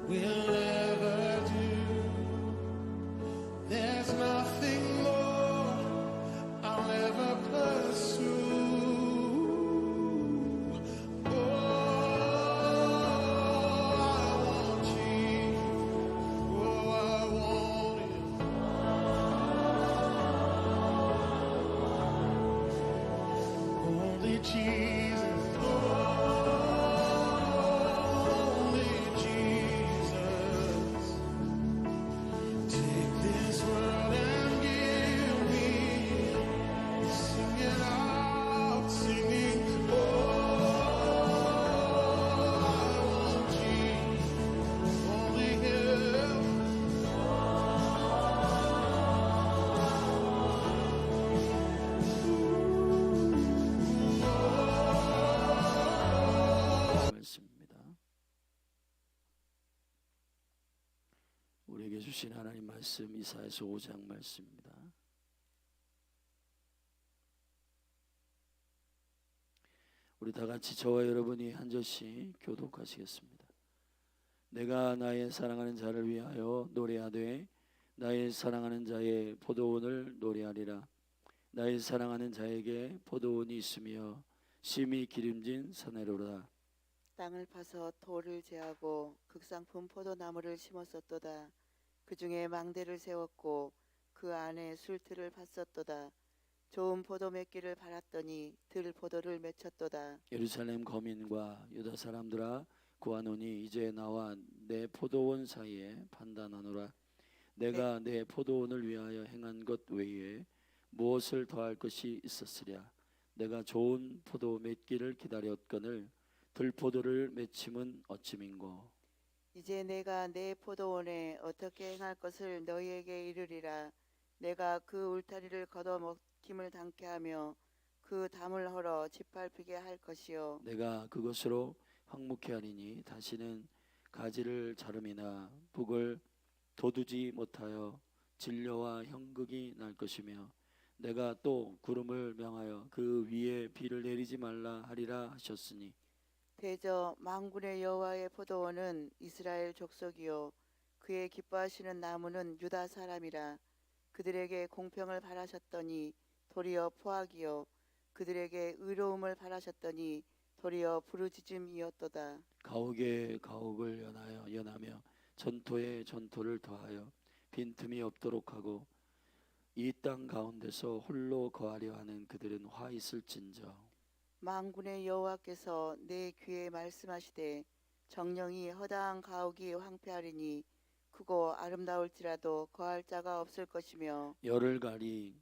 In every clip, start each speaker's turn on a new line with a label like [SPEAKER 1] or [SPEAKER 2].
[SPEAKER 1] will ever do. There's nothing more I'll ever pursue. Jesus, only Jesus. Take this world and give me. Sing it out, singing. Oh, I want Jesus, only Him.
[SPEAKER 2] 우리에게 주신 하나님 말씀 이사야서 5장 말씀입니다. 우리 다 같이 저와 여러분이 한 절씩 교독하시겠습니다. 내가 나의 사랑하는 자를 위하여 노래하되 나의 사랑하는 자의 포도원을 노래하리라. 나의 사랑하는 자에게 포도원이 있으며 심히 기름진 사내로라.
[SPEAKER 3] 땅을 파서 돌을 제하고 극상품 포도나무를 심었었도다. 그 중에 망대를 세웠고 그 안에 술틀을 팠었도다. 좋은 포도 맺기를 바랐더니 들 포도를 맺혔도다.
[SPEAKER 2] 예루살렘 거민과 유다 사람들아 구하노니 이제 나와 내 포도원 사이에 판단하노라. 내가 내 포도원을 위하여 행한 것 외에 무엇을 더할 것이 있었으랴. 내가 좋은 포도 맺기를 기다렸거늘 들포도를 맺힘은 어찌민고.
[SPEAKER 3] 이제 내가 내 포도원에 어떻게 행할 것을 너희에게 이르리라. 내가 그 울타리를 걷어먹힘을 당케 하며 그 담을 헐어 짓밟히게 할 것이요.
[SPEAKER 2] 내가 그것으로 황무케 하리니 다시는 가지를 자름이나 북을 돋우지 못하여 진려와 형극이 날 것이며 내가 또 구름을 명하여 그 위에 비를 내리지 말라 하리라 하셨으니
[SPEAKER 3] 대저 만군의 여호와의 포도원은 이스라엘 족속이요 그의 기뻐하시는 나무는 유다 사람이라. 그들에게 공평을 바라셨더니 도리어 포악이요 그들에게 의로움을 바라셨더니 도리어 부르짖음이었도다.
[SPEAKER 2] 가옥에 가옥을 연하며 전토에 전토를 더하여 빈틈이 없도록 하고 이 땅 가운데서 홀로 거하려 하는 그들은 화 있을진저.
[SPEAKER 3] 만군의 여호와께서 내 귀에 말씀하시되 정령이 허다한 가옥이 황폐하리니 크고 아름다울지라도 거할 자가 없을 것이며
[SPEAKER 2] 열흘 가리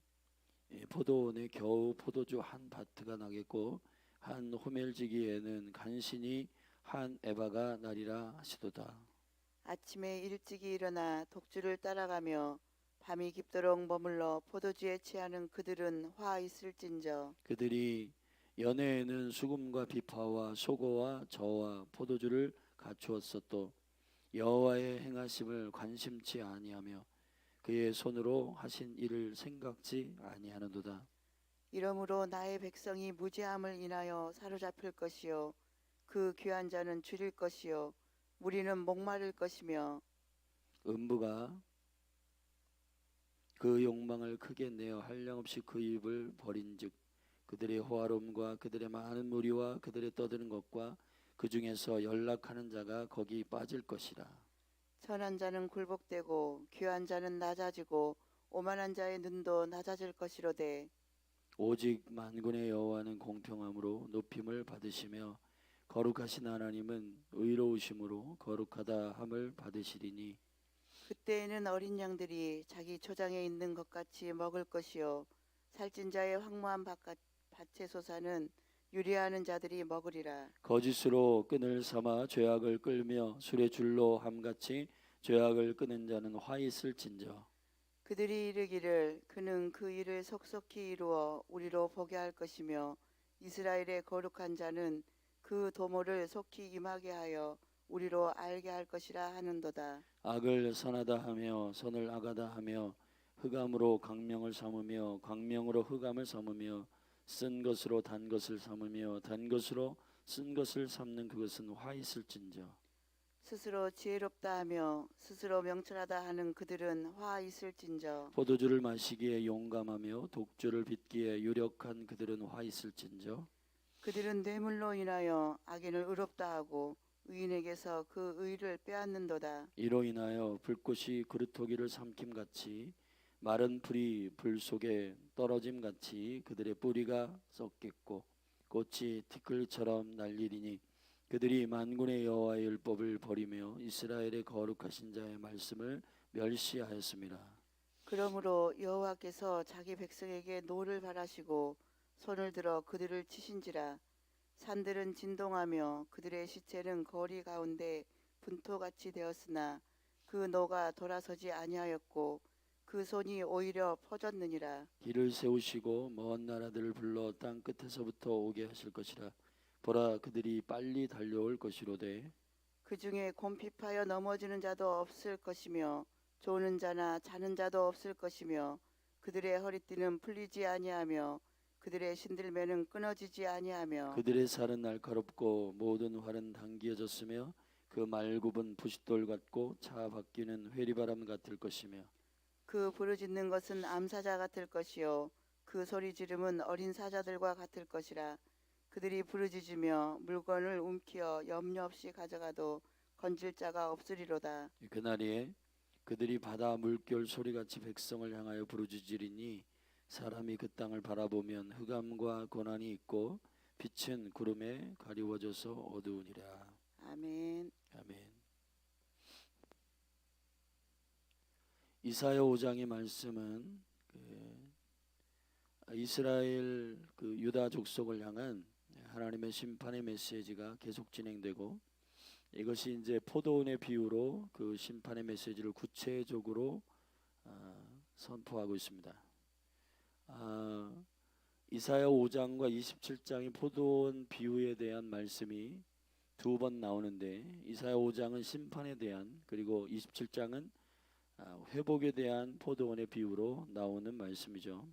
[SPEAKER 2] 포도원에 겨우 포도주 한 바트가 나겠고 한 호멜지기에는 간신히 한 에바가 나리라 하시도다.
[SPEAKER 3] 아침에 일찍이 일어나 독주를 따라가며 밤이 깊도록 머물러 포도주에 취하는 그들은 화 있을진저.
[SPEAKER 2] 그들이 연회에는 수금과 비파와 소고와 저와 포도주를 갖추었었도 여호와의 행하심을 관심치 아니하며 그의 손으로 하신 일을 생각지 아니하는도다.
[SPEAKER 3] 이러므로 나의 백성이 무죄함을 인하여 사로잡힐 것이요 그 귀한 자는 줄일 것이요 무리는 목마를 것이며
[SPEAKER 2] 음부가 그 욕망을 크게 내어 한량없이 그 입을 버린즉 그들의 호화로움과 그들의 많은 무리와 그들의 떠드는 것과 그 중에서 연락하는 자가 거기 빠질 것이라.
[SPEAKER 3] 선한 자는 굴복되고 귀한 자는 낮아지고 오만한 자의 눈도 낮아질 것이로되
[SPEAKER 2] 오직 만군의 여호와는 공평함으로 높임을 받으시며 거룩하신 하나님은 의로우심으로 거룩하다 함을 받으시리니
[SPEAKER 3] 그때에는 어린 양들이 자기 초장에 있는 것 같이 먹을 것이요 살찐 자의 황무한 밭의 소사는 유리하는 자들이 먹으리라.
[SPEAKER 2] 거짓으로 끈을 삼아 죄악을 끌며 술의 줄로 함같이 죄악을 끄는 자는 화 있을진저.
[SPEAKER 3] 그들이 이르기를 그는 그 일을 속속히 이루어 우리로 보게 할 것이며 이스라엘의 거룩한 자는 그 도모를 속히 임하게 하여 우리로 알게 할 것이라 하는도다.
[SPEAKER 2] 악을 선하다 하며 선을 악하다 하며 흑암으로 광명을 삼으며 광명으로 흑암을 삼으며 쓴 것으로 단 것을 삼으며 단 것으로 쓴 것을 삼는 그것은 화 있을진저.
[SPEAKER 3] 스스로 지혜롭다 하며 스스로 명철하다 하는 그들은 화 있을진저.
[SPEAKER 2] 포도주를 마시기에 용감하며 독주를 빚기에 유력한 그들은 화 있을진저.
[SPEAKER 3] 그들은 뇌물로 인하여 악인을 의롭다 하고 의인에게서 그 의를 빼앗는도다.
[SPEAKER 2] 이로 인하여 불꽃이 그루터기를 삼킴같이 마른 풀이 불 속에 떨어짐같이 그들의 뿌리가 썩겠고 꽃이 티끌처럼 날리리니 그들이 만군의 여호와의 율법을 버리며 이스라엘의 거룩하신 자의 말씀을 멸시하였습니다.
[SPEAKER 3] 그러므로 여호와께서 자기 백성에게 노를 바라시고 손을 들어 그들을 치신지라. 산들은 진동하며 그들의 시체는 거리 가운데 분토같이 되었으나 그 노가 돌아서지 아니하였고 그 손이 오히려 퍼졌느니라.
[SPEAKER 2] 길을 세우시고 먼 나라들을 불러 땅 끝에서부터 오게 하실 것이라. 보라, 그들이 빨리 달려올 것이로되
[SPEAKER 3] 그 중에 곰핍하여 넘어지는 자도 없을 것이며 조는 자나 자는 자도 없을 것이며 그들의 허리띠는 풀리지 아니하며 그들의 신들매는 끊어지지 아니하며
[SPEAKER 2] 그들의 살은 날카롭고 모든 활은 당기어졌으며 그 말굽은 부싯돌 같고 차 바뀌는 회리바람 같을 것이며
[SPEAKER 3] 그 부르짖는 것은 암사자 같을 것이요 그 소리 지름은 어린 사자들과 같을 것이라. 그들이 부르짖으며 물건을 움키어 염려 없이 가져가도 건질 자가 없으리로다.
[SPEAKER 2] 그날에 그들이 바다 물결 소리같이 백성을 향하여 부르짖으리니 사람이 그 땅을 바라보면 흑암과 고난이 있고 빛은 구름에 가리워져서 어두우니라.
[SPEAKER 3] 아멘.
[SPEAKER 2] 아멘. 이사야 5장의 말씀은 이스라엘 유다 족속을 향한 하나님의 심판의 메시지가 계속 진행되고 이것이 이제 포도원의 비유로 그 심판의 메시지를 구체적으로 선포하고 있습니다. 이사야 5장과 27장의 포도원 비유에 대한 말씀이 두 번 나오는데 이사야 5장은 심판에 대한 그리고 27장은 회복에 대한 포도원의 비유로 나오는 말씀이죠.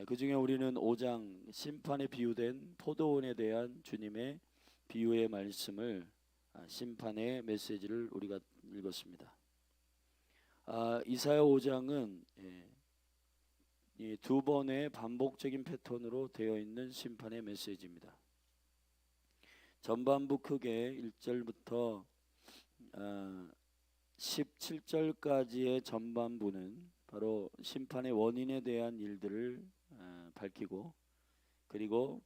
[SPEAKER 2] 그 중에 우리는 5장 심판에 비유된 포도원에 대한 주님의 비유의 말씀을 심판의 메시지를 우리가 읽었습니다. 이사야 5장은 이 두 번의 반복적인 패턴으로 되어 있는 심판의 메시지입니다. 전반부 크게 1절부터 17절까지의 전반부는 바로 심판의 원인에 대한 일들을 밝히고 그리고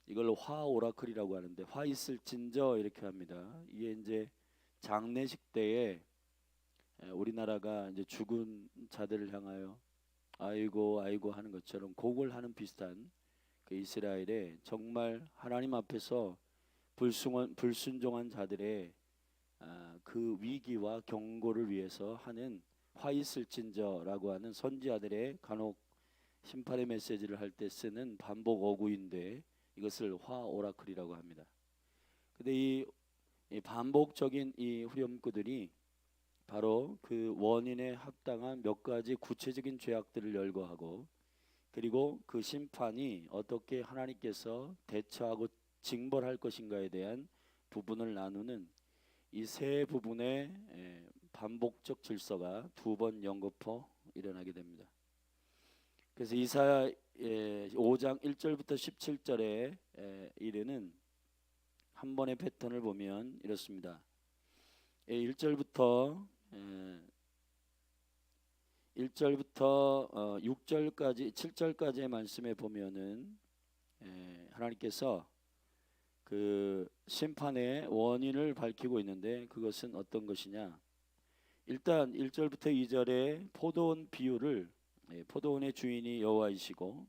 [SPEAKER 2] 이걸 화 오라클이라고 하는데 화 있을진저 이렇게 합니다. 이게 이제 장례식 때에 우리나라가 이제 죽은 자들을 향하여 아이고 아이고 하는 것처럼 곡을 하는 비슷한 그 이스라엘의 정말 하나님 앞에서 불순종한 자들의 그 위기와 경고를 위해서 하는 화 있을진저라고 하는 선지자들의 간혹 심판의 메시지를 할 때 쓰는 반복 어구인데 이것을 화 오라클이라고 합니다. 근데 이 반복적인 이 후렴구들이 바로 그 원인에 합당한 몇 가지 구체적인 죄악들을 열거하고 그리고 그 심판이 어떻게 하나님께서 대처하고 징벌할 것인가에 대한 부분을 나누는 이 세 부분의 반복적 질서가 두 번 연거푸 일어나게 됩니다. 그래서 이사야 5장 1절부터 17절에 이르는 한 번의 패턴을 보면 이렇습니다. 1절부터 6절까지 7절까지의 말씀에 보면은 하나님께서 그 심판의 원인을 밝히고 있는데 그것은 어떤 것이냐? 일단 1절부터 2절의 포도원 비유를 포도원의 주인이 여호와이시고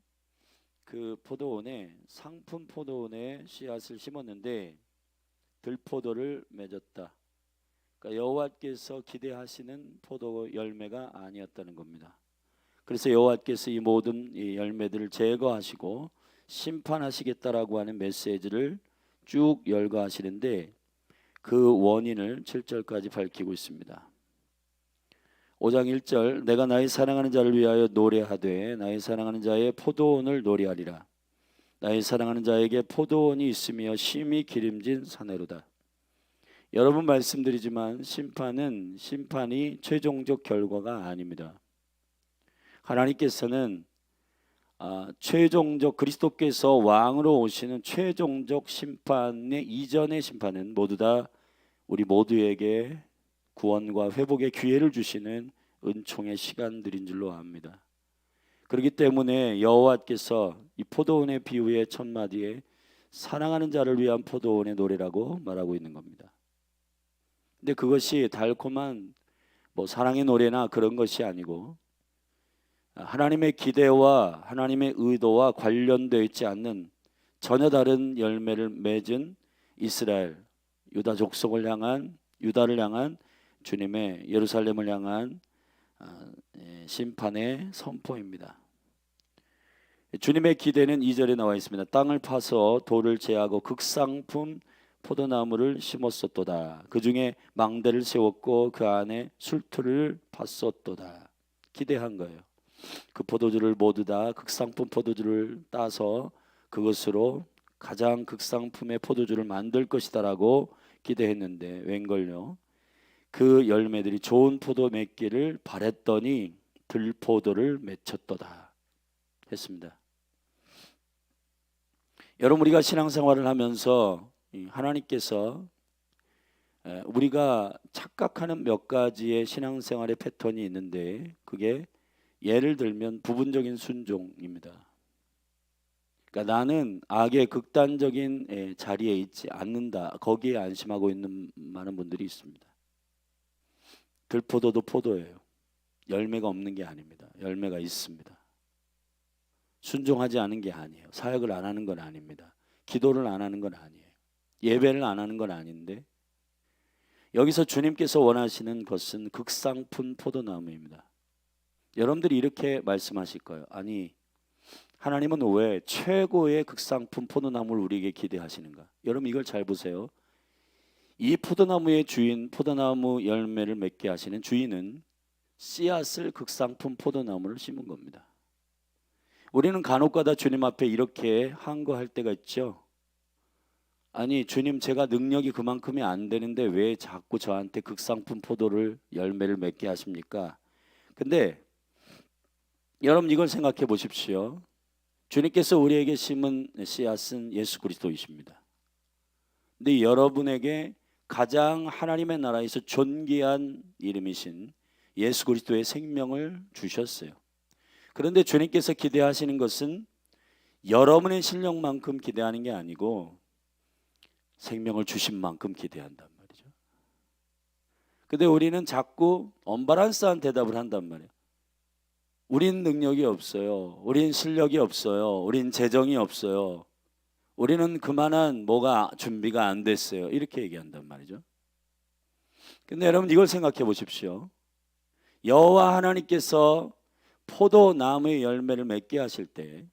[SPEAKER 2] 그 포도원에 상품 포도원에 씨앗을 심었는데 들포도를 맺었다. 그러니까 여호와께서 기대하시는 포도 열매가 아니었다는 겁니다. 그래서 여호와께서 이 모든 이 열매들을 제거하시고 심판하시겠다라고 하는 메시지를 쭉 열거하시는데 그 원인을 7절까지 밝히고 있습니다. 5장 1절 내가 나의 사랑하는 자를 위하여 노래하되 나의 사랑하는 자의 포도원을 노래하리라. 나의 사랑하는 자에게 포도원이 있으며 심히 기름진 산으로다. 여러 번 말씀드리지만 심판이 최종적 결과가 아닙니다. 하나님께서는 최종적 그리스도께서 왕으로 오시는 최종적 심판의 이전의 심판은 모두 다 우리 모두에게 구원과 회복의 기회를 주시는 은총의 시간들인 줄로 압니다. 그렇기 때문에 여호와께서 이 포도원의 비유의 첫 마디에 사랑하는 자를 위한 포도원의 노래라고 말하고 있는 겁니다. 근데 그것이 달콤한 사랑의 노래나 그런 것이 아니고 하나님의 기대와 하나님의 의도와 관련되어 있지 않는 전혀 다른 열매를 맺은 이스라엘 유다 족속을 향한 유다를 향한 주님의 예루살렘을 향한 심판의 선포입니다. 주님의 기대는 2절에 나와 있습니다. 땅을 파서 돌을 제하고 극상품 포도나무를 심었었도다. 그 중에 망대를 세웠고 그 안에 술틀을 팠었도다. 기대한 거예요. 그 포도주를 모두 다 극상품 포도주를 따서 그것으로 가장 극상품의 포도주를 만들 것이다라고 기대했는데 웬걸요, 그 열매들이 좋은 포도 맺기를 바랬더니 들포도를 맺혔도다 했습니다. 여러분, 우리가 신앙생활을 하면서 하나님께서 우리가 착각하는 몇 가지의 신앙생활의 패턴이 있는데, 그게 예를 들면 부분적인 순종입니다. 그러니까 나는 악의 극단적인 자리에 있지 않는다, 거기에 안심하고 있는 많은 분들이 있습니다. 들포도도 포도예요. 열매가 없는 게 아닙니다. 열매가 있습니다. 순종하지 않은 게 아니에요. 사역을 안 하는 건 아닙니다. 기도를 안 하는 건 아니에요. 예배를 안 하는 건 아닌데, 여기서 주님께서 원하시는 것은 극상품 포도나무입니다. 여러분들이 이렇게 말씀하실 거예요. 아니, 하나님은 왜 최고의 극상품 포도나무를 우리에게 기대하시는가? 여러분, 이걸 잘 보세요. 이 포도나무의 주인, 포도나무 열매를 맺게 하시는 주인은 씨앗을 극상품 포도나무를 심은 겁니다. 우리는 간혹가다 주님 앞에 이렇게 항거할 때가 있죠. 아니, 주님, 제가 능력이 그만큼이 안 되는데 왜 자꾸 저한테 극상품 포도를 열매를 맺게 하십니까? 근데 여러분, 이걸 생각해 보십시오. 주님께서 우리에게 심은 씨앗은 예수 그리스도이십니다. 근데 여러분에게 가장 하나님의 나라에서 존귀한 이름이신 예수 그리스도의 생명을 주셨어요. 그런데 주님께서 기대하시는 것은 여러분의 실력만큼 기대하는 게 아니고 생명을 주신 만큼 기대한단 말이죠. 근데 우리는 자꾸 언밸런스한 대답을 한단 말이에요. 우린 능력이 없어요. 우린 실력이 없어요. 우린 재정이 없어요. 우리는 그만한 뭐가 준비가 안 됐어요. 이렇게 얘기한단 말이죠. 근데 여러분, 이걸 생각해 보십시오. 여호와 하나님께서 포도나무의 열매를 맺게 하실 때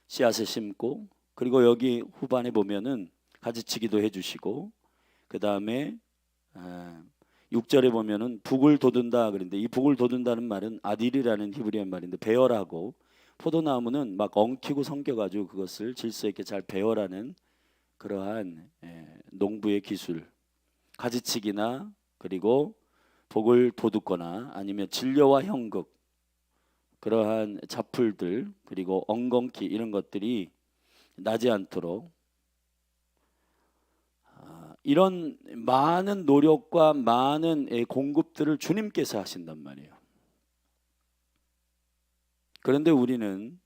[SPEAKER 2] 씨앗을 심고, 그리고 여기 후반에 보면은 가지치기도 해주시고, 그 다음에 6절에 보면은 북을 돋운다 그런데, 이 북을 돋운다는 말은 아딜이라는 히브리어 말인데 배열하고, 포도나무는 막 엉키고 성겨가지고 그것을 질서 있게 잘 배열하는 그러한 농부의 기술, 가지치기나 그리고 복을 돋우거나 아니면 진려와 형극, 그러한 잡풀들, 그리고 엉겅키, 이런 것들이 나지 않도록 이런 많은 노력과 많은 공급들을 주님께서 하신단 말이에요. 그런데 우리는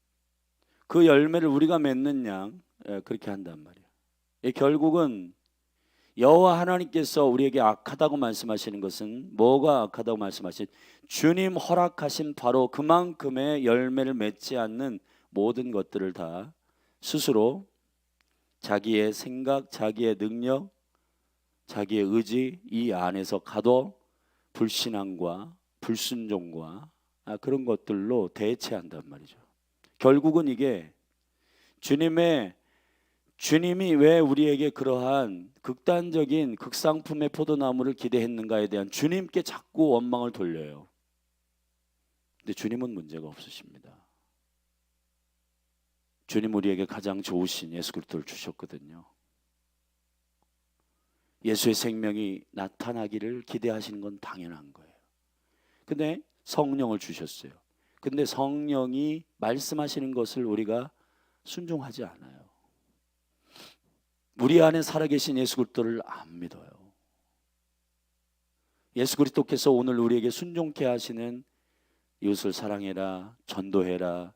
[SPEAKER 2] 그 열매를 우리가 맺는 양 그렇게 한단 말이에요. 결국은 여호와 하나님께서 우리에게 악하다고 말씀하시는 것은, 뭐가 악하다고 말씀하신, 주님 허락하신 바로 그만큼의 열매를 맺지 않는 모든 것들을 다 스스로 자기의 생각, 자기의 능력, 자기의 의지 이 안에서 가둬 불신앙과 불순종과 그런 것들로 대체한단 말이죠. 결국은 이게 주님이 왜 우리에게 그러한 극단적인 극상품의 포도나무를 기대했는가에 대한 주님께 자꾸 원망을 돌려요. 근데 주님은 문제가 없으십니다. 주님 우리에게 가장 좋으신 예수 그리스도를 주셨거든요. 예수의 생명이 나타나기를 기대하시는 건 당연한 거예요. 근데 성령을 주셨어요. 근데 성령이 말씀하시는 것을 우리가 순종하지 않아요. 우리 안에 살아계신 예수 그리스도를 안 믿어요. 예수 그리스도께서 오늘 우리에게 순종케 하시는 이웃을 사랑해라, 전도해라,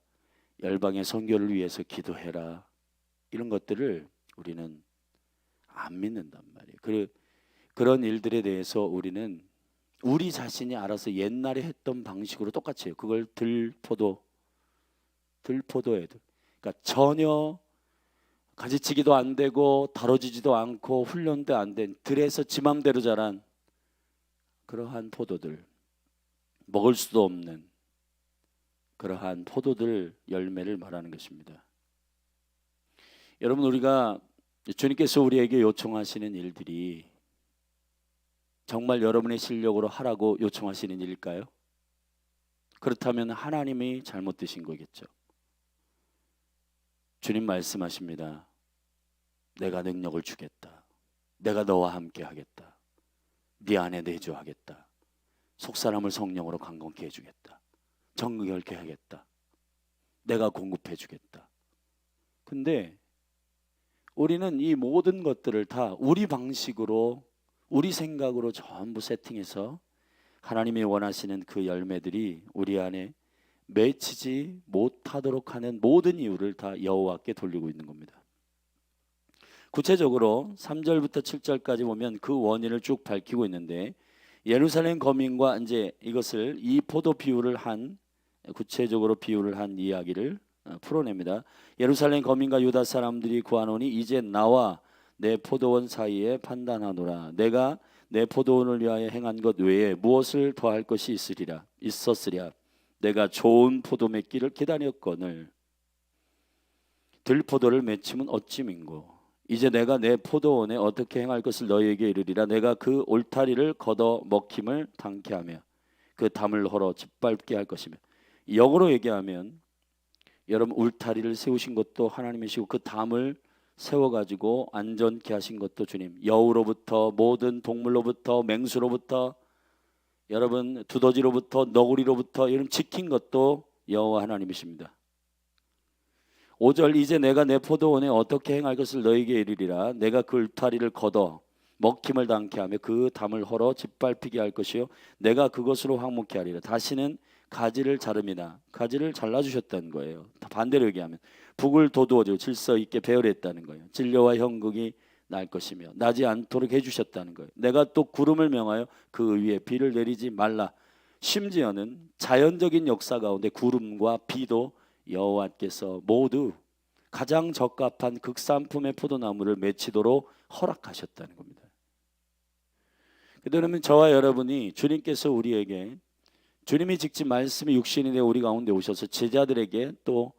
[SPEAKER 2] 열방의 선교를 위해서 기도해라, 이런 것들을 우리는 안 믿는단 말이에요. 그런 일들에 대해서 우리는 우리 자신이 알아서 옛날에 했던 방식으로 똑같이 해요. 그걸 들포도예요. 그러니까 전혀 가지치기도 안 되고 다뤄지지도 않고 훈련도 안 된 들에서 지 맘대로 자란 그러한 포도들, 먹을 수도 없는 그러한 포도들 열매를 말하는 것입니다. 여러분, 우리가 주님께서 우리에게 요청하시는 일들이 정말 여러분의 실력으로 하라고 요청하시는 일일까요? 그렇다면 하나님이 잘못되신 거겠죠. 주님 말씀하십니다. 내가 능력을 주겠다. 내가 너와 함께 하겠다. 네 안에 내주하겠다. 속사람을 성령으로 강건케 해주겠다. 정결케 하겠다. 내가 공급해 주겠다. 근데 우리는 이 모든 것들을 다 우리 방식으로, 우리 생각으로 전부 세팅해서 하나님이 원하시는 그 열매들이 우리 안에 맺히지 못하도록 하는 모든 이유를 다 여호와께 돌리고 있는 겁니다. 구체적으로 3절부터 7절까지 보면 그 원인을 쭉 밝히고 있는데, 예루살렘 거민과 이제 이것을 이 포도 비유를 한, 구체적으로 비유를 한 이야기를 풀어냅니다. 예루살렘 거민과 유다 사람들이 구하노니 이제 나와 내 포도원 사이에 판단하노라. 내가 내 포도원을 위하여 행한 것 외에 무엇을 더할 것이 있었으랴. 내가 좋은 포도 맺기를 기다렸거늘 들포도를 맺히면 어찌 민고. 이제 내가 내 포도원에 어떻게 행할 것을 너희에게 이르리라. 내가 그 울타리를 걷어 먹힘을 당케 하며 그 담을 헐어 짓밟게 할 것이며. 역으로 얘기하면 여러분, 울타리를 세우신 것도 하나님이시고 그 담을 세워가지고 안전케 하신 것도 주님. 여우로부터, 모든 동물로부터, 맹수로부터, 여러분 두더지로부터, 너구리로부터 이런 지킨 것도 여호와 하나님이십니다. 5절, 이제 내가 내 포도원에 어떻게 행할 것을 너희에게 이르리라. 내가 그 울타리를 걷어 먹힘을 당케 하며 그 담을 헐어 짓밟히게 할 것이요 내가 그것으로 황무케 하리라. 다시는 가지를 자릅니다. 가지를 잘라주셨다는 거예요. 반대로 얘기하면 북을 돋우어주고 질서 있게 배열했다는 거예요. 진료와 형극이 날 것이며 나지 않도록 해주셨다는 거예요. 내가 또 구름을 명하여 그 위에 비를 내리지 말라. 심지어는 자연적인 역사 가운데 구름과 비도 여호와께서 모두 가장 적합한 극산품의 포도나무를 맺히도록 허락하셨다는 겁니다. 그러면 저와 여러분이 주님께서 우리에게, 주님이 직접 말씀이 육신이 되어 우리 가운데 오셔서 제자들에게 또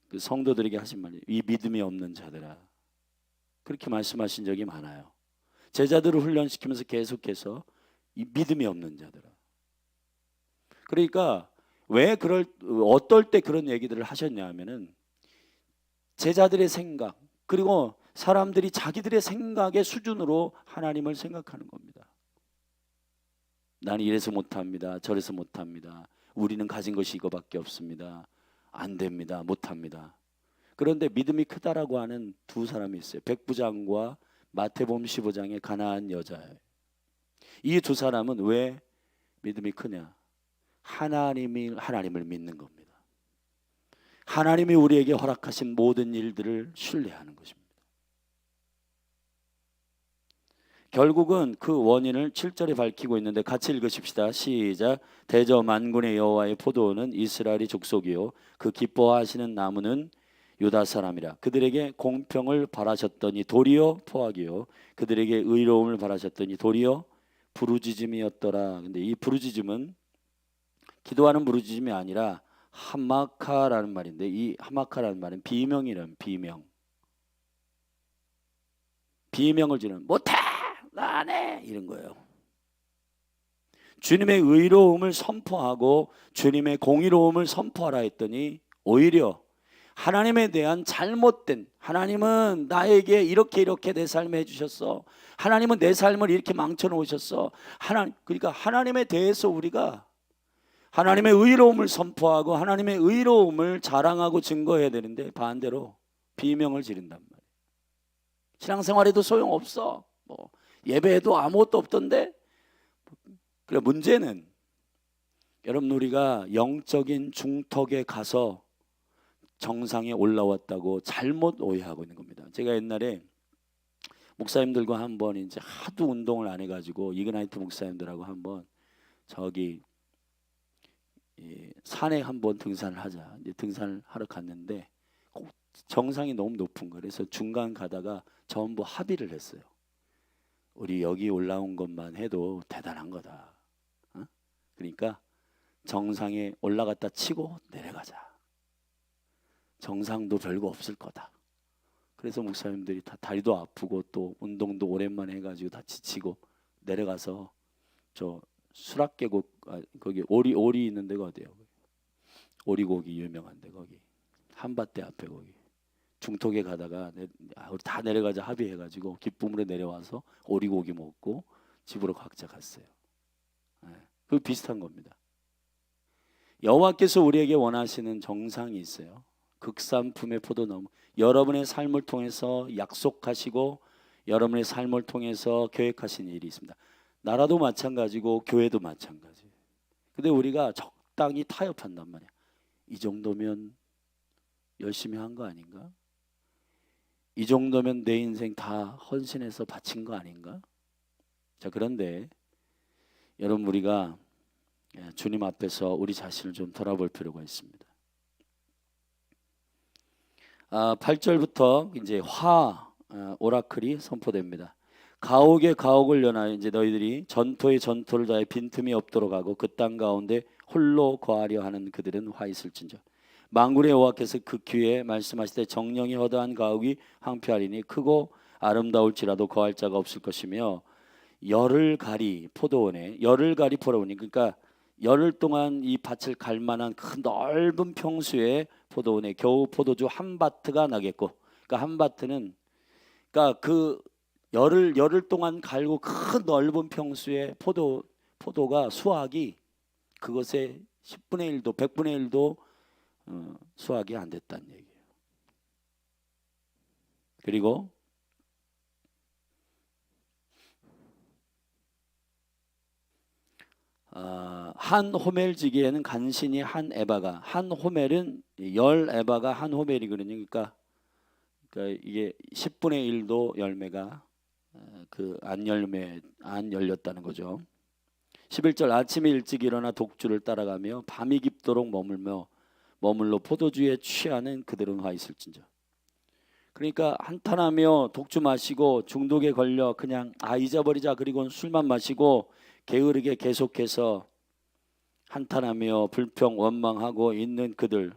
[SPEAKER 2] 그 성도들에게 하신 말이 이 믿음이 없는 자들아, 그렇게 말씀하신 적이 많아요. 제자들을 훈련시키면서 계속해서 이 믿음이 없는 자들아. 그러니까 왜 어떨 때 그런 얘기들을 하셨냐 하면은 제자들의 생각, 그리고 사람들이 자기들의 생각의 수준으로 하나님을 생각하는 겁니다. 나는 이래서 못합니다. 저래서 못합니다. 우리는 가진 것이 이거밖에 없습니다. 안 됩니다. 못합니다. 그런데 믿음이 크다라고 하는 두 사람이 있어요. 백부장과 마태복음 15장의 가나안 여자예요. 이 두 사람은 왜 믿음이 크냐? 하나님을 믿는 겁니다. 하나님이 우리에게 허락하신 모든 일들을 신뢰하는 것입니다. 결국은 그 원인을 7절에 밝히고 있는데 같이 읽으십시다. 시작. 대저 만군의 여호와의 포도원은 이스라엘의 족속이요 그 기뻐하시는 나무는 유다 사람이라. 그들에게 공평을 바라셨더니 도리어 포악이요 그들에게 의로움을 바라셨더니 도리어 부르짖음이었더라. 근데 이 부르짖음은 기도하는 부르짖음이 아니라 하마카라는 말인데, 이 하마카라는 말은 비명이라는 비명을 지르는, 못해 나 안 해 이런 거예요. 주님의 의로움을 선포하고 주님의 공의로움을 선포하라 했더니 오히려 하나님에 대한 잘못된, 하나님은 나에게 이렇게 내 삶을 해주셨어. 하나님은 내 삶을 이렇게 망쳐놓으셨어. 그러니까 하나님에 대해서 우리가 하나님의 의로움을 선포하고 하나님의 의로움을 자랑하고 증거해야 되는데 반대로 비명을 지른단 말이에요. 신앙생활에도 소용없어. 뭐 예배에도 아무것도 없던데. 그래, 문제는 여러분, 우리가 영적인 중턱에 가서 정상에 올라왔다고 잘못 오해하고 있는 겁니다. 제가 옛날에 목사님들과 한번 이제 하도 운동을 안 해가지고 이그나이트 목사님들하고 한번 저기 산에 한번 등산을 하자. 이제 등산을 하러 갔는데 정상이 너무 높은 거예요. 그래서 중간 가다가 전부 합의를 했어요. 우리 여기 올라온 것만 해도 대단한 거다. 그러니까 정상에 올라갔다 치고 내려가자. 정상도 별거 없을 거다. 그래서 목사님들이 다 다리도 아프고 또 운동도 오랜만에 해가지고 다 지치고 내려가서 저 수락계곡, 거기 오리 있는 데가 어디예요? 오리고기 유명한데 거기 한밭대 앞에 거기 중턱에 가다가 다 내려가자 합의해가지고 기쁨으로 내려와서 오리고기 먹고 집으로 각자 갔어요. 그 비슷한 겁니다. 여호와께서 우리에게 원하시는 정상이 있어요. 극산품의 포도나무. 여러분의 삶을 통해서 약속하시고 여러분의 삶을 통해서 계획하신 일이 있습니다. 나라도 마찬가지고 교회도 마찬가지. 근데 우리가 적당히 타협한단 말이야. 이 정도면 열심히 한 거 아닌가? 이 정도면 내 인생 다 헌신해서 바친 거 아닌가? 자, 그런데 여러분, 우리가 주님 앞에서 우리 자신을 좀 돌아볼 필요가 있습니다. 8절부터 이제 오라클이 선포됩니다. 가옥에 가옥을 연하여 이제 너희들이 전토에 전토를 다해 빈틈이 없도록 하고 그 땅 가운데 홀로 거하려 하는 그들은 화 있을진저. 만군의 여호와께서 그 귀에 말씀하시되 정령이 허다한 가옥이 황폐하리니 크고 아름다울지라도 거할 자가 없을 것이며 열을 가리 포도원에 열을 가리 포도원이, 그러니까 열흘 동안 이 밭을 갈 만한 큰 넓은 평수에 포도원에 겨우 포도주 한 바트가 나겠고, 그러니까 한 바트는 그러니까 그 열흘 동안 갈고 큰 넓은 평수에 포도가 수확이 그것의 10분의 1도 100분의 1도 수확이 안 됐다는 얘기예요. 그리고 한 호멜지기에는 간신히 한 에바가, 한 호멜은 10에바가 한 호멜이거든요. 그러니까 이게 10분의 1도 열매가 그 안 열렸다는 거죠. 11절 아침에 일찍 일어나 독주를 따라가며 밤이 깊도록 머물러 포도주에 취하는 그들은 화 있을진저. 그러니까 한탄하며 독주 마시고 중독에 걸려 그냥 잊어버리자 그리고 술만 마시고 게으르게 계속해서 한탄하며 불평 원망하고 있는 그들.